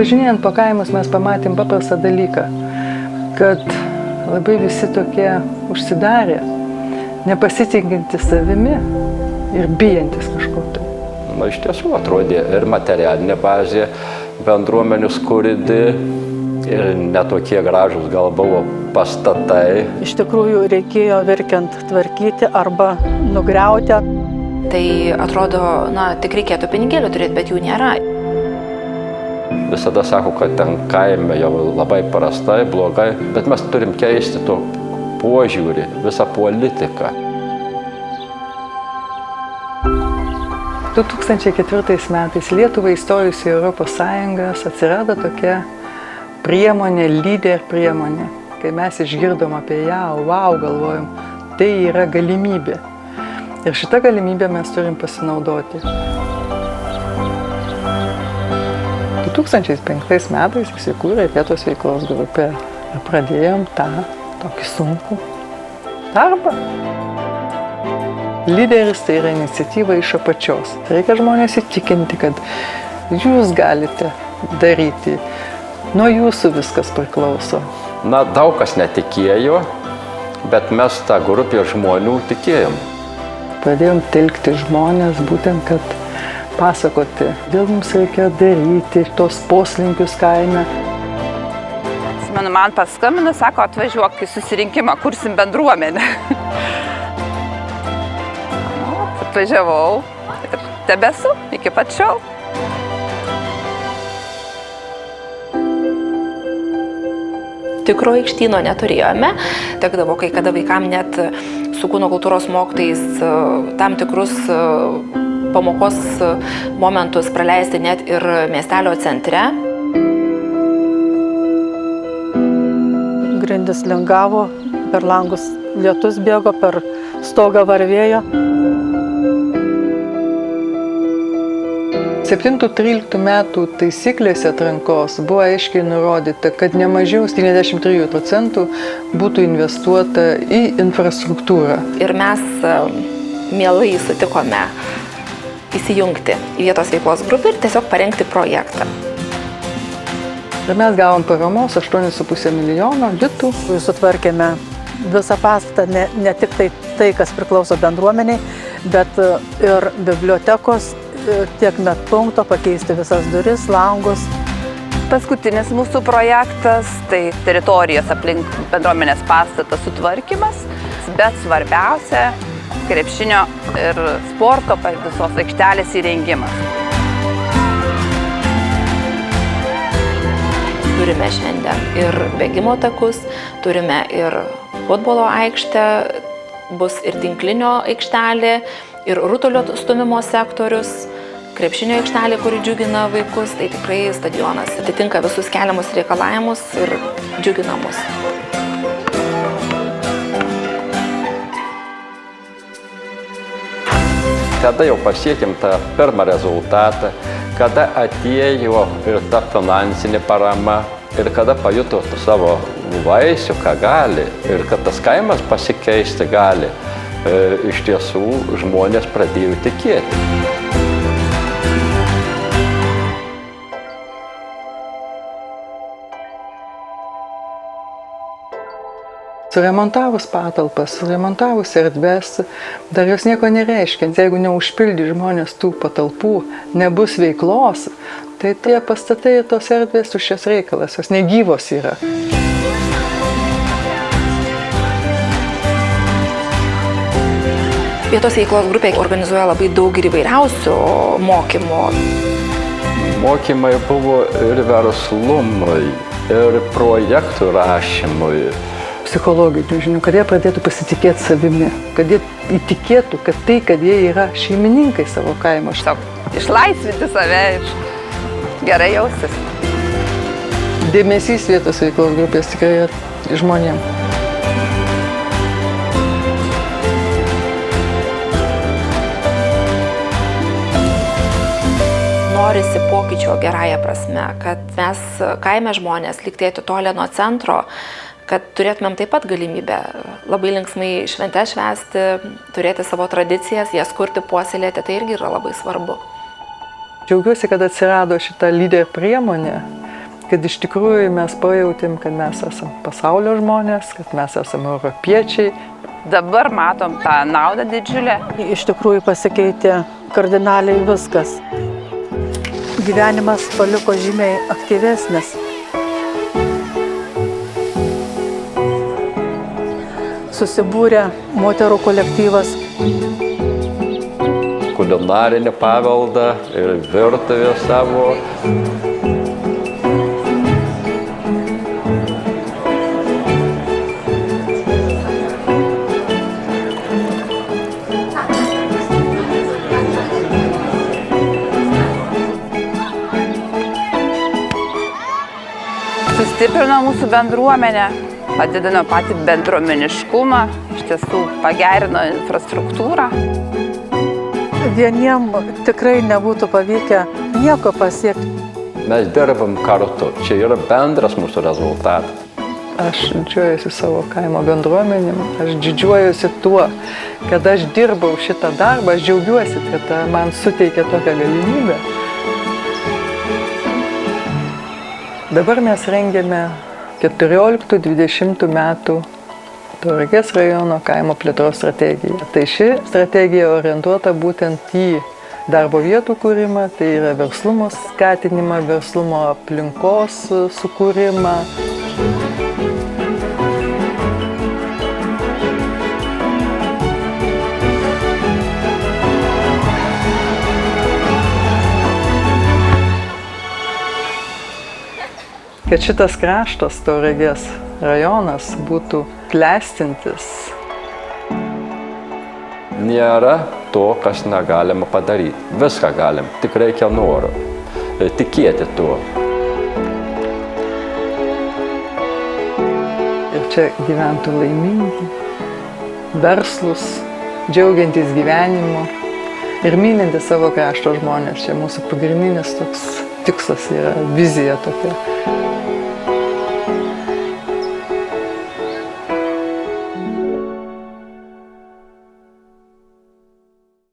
važinėjant po kaimus mes pamatėm paprastą dalyką, kad labai visi tokie užsidarė, nepasitikinti savimi ir bijantis kažko tai. Na, iš tiesų atrodė ir materialinė bazė bendruomenių skurdi ir netokie gražūs gal buvo pastatai. Iš tikrųjų reikėjo verkiant tvarkyti arba nugriauti. Tai atrodo, tik reikėtų pinigėlių turėti, bet jų nėra. Visada sako, kad ten kaime jau labai prastai, blogai, bet mes turim keisti to požiūrį, visą politiką. 2004 metais Lietuvai įstojus į Europos Sąjungą atsirado tokia priemonė, lyder priemonė. Kai mes išgirdom apie ją, wow, galvojom, tai yra galimybė. Ir šitą galimybę mes turim pasinaudoti. 2005 metais įsikūrė Vietos veiklos grupė ir pradėjom tą tokį sunkų darbą. Lyderis tai yra iniciatyva iš apačios. Tai reikia žmonės įtikinti, kad jūs galite daryti. Nuo jūsų viskas priklauso. Daug kas netikėjo, bet mes tą grupę žmonių tikėjom. Pradėjom telkti žmonės būtent, kad pasakoti, dėl mums reikia daryti tos poslinkius kaime. Man paskambino, sako, atvažiuok į susirinkimą, kursim bendruomenę. Atvažiavau ir tebesu iki pat šiol. Tikro aikštyno neturėjome, tekdavo kai kada vaikam net su kūno kultūros mokytojais tam tikrus pamokos momentus praleisti net ir miestelio centre. Grindis lingavo, per langus lietus bėgo, per stogą varvėjo. 7-13 metų taisyklėse atrankos buvo aiškiai nurodyta, kad ne mažiau 73% būtų investuota į infrastruktūrą. Ir mes mielai sutikome įsijungti į Vietos veiklos grupę ir tiesiog parengti projektą. Ir mes gavom paramos 8,5 milijono litų. Sutvarkėme visą pastatą, ne tik tai, kas priklauso bendruomeniai, bet ir bibliotekos, tiek medpunkto, pakeisti visas duris, langus. Paskutinis mūsų projektas tai teritorijos aplink bendruomenės pastato sutvarkymas, bet svarbiausia krepšinio ir sporto visos aikštelės įrengimas. Turime šiandien ir bėgimo takus, turime ir futbolo aikštę, bus ir tinklinio aikštelė, ir rutulio stūmimo sektorius, krepšinio aikštelė, kuri džiugina vaikus, tai tikrai stadionas atitinka visus keliamus reikalavimus ir džiugina mus. Kada jau pasiekėm tą pirmą rezultatą, kada atėjo ir ta finansinė parama, ir kada pajuto savo vaisių, ką gali, ir kad tas kaimas pasikeisti gali, iš tiesų žmonės pradėjo tikėti. Suremontavus patalpas, suremontavus erdves, dar jos nieko nereiškia. Jeigu neužpildi žmonės tų patalpų, nebus veiklos, tai tie pastatai ir tos erdvės tuščias reikalas, jos negyvos yra. Vietos veiklos grupė organizuoja labai daug ir įvairiausių mokymų. Mokymai buvo ir verslumui, ir projektų rašymui. Psichologinių žinių, kad jie pradėtų pasitikėti savimi, kad jie įtikėtų, kad jie yra šeimininkai savo kaimo. Išlaisvinti save ir gerai jaustis. Dėmesys Vietos veiklos grupės tikrai yra žmonėms. Norisi pokyčio gerąją prasme, kad mes kaime žmonės lyg tai atitolę nuo centro, kad turėtumėm taip pat galimybę labai linksmai šventes švęsti, turėti savo tradicijas, jas kurti, puoselėti, tai irgi yra labai svarbu. Džiaugiuosi, kad atsirado šita lyder priemonė kad iš tikrųjų mes pajautėm, kad mes esam pasaulio žmonės, kad mes esam europiečiai. Dabar matom tą naudą didžiulę. Iš tikrųjų pasikeitė kardinaliai viskas. Gyvenimas paliko žymiai aktyvesnis. Susibūrė moterų kolektyvas. Kulinarinį paveldą ir virtuvę savo. Sustiprino mūsų bendruomenę, padidino patį bendruomeniškumą, iš tiesų pagerino infrastruktūrą. Vieniem tikrai nebūtų pavykę nieko pasiekti. Mes dirbam kartu, čia yra bendras mūsų rezultatas. Aš didžiuojuosi savo kaimo bendruomenėm, aš didžiuojuosi tuo, kad aš dirbau šitą darbą, aš džiaugiuosi, kad man suteikė tokią galimybę. Dabar mes rengiame 14-20 metų Tauragės rajono kaimo plėtros strategiją. Tai ši strategija orientuota būtent į darbo vietų kūrimą, tai yra verslumo skatinimą, verslumo aplinkos sukūrimą. Kad šitas kraštas, Tauragės rajonas, būtų klestintis. Nėra to, kas negalima padaryti. Viską galim, tik reikia noro. Tikėti tuo. Ir čia gyventų laimingi, verslus, džiaugiantis gyvenimu ir mylintis savo krašto žmonės. Čia mūsų pagrindinis toks tikslas yra, vizija tokia.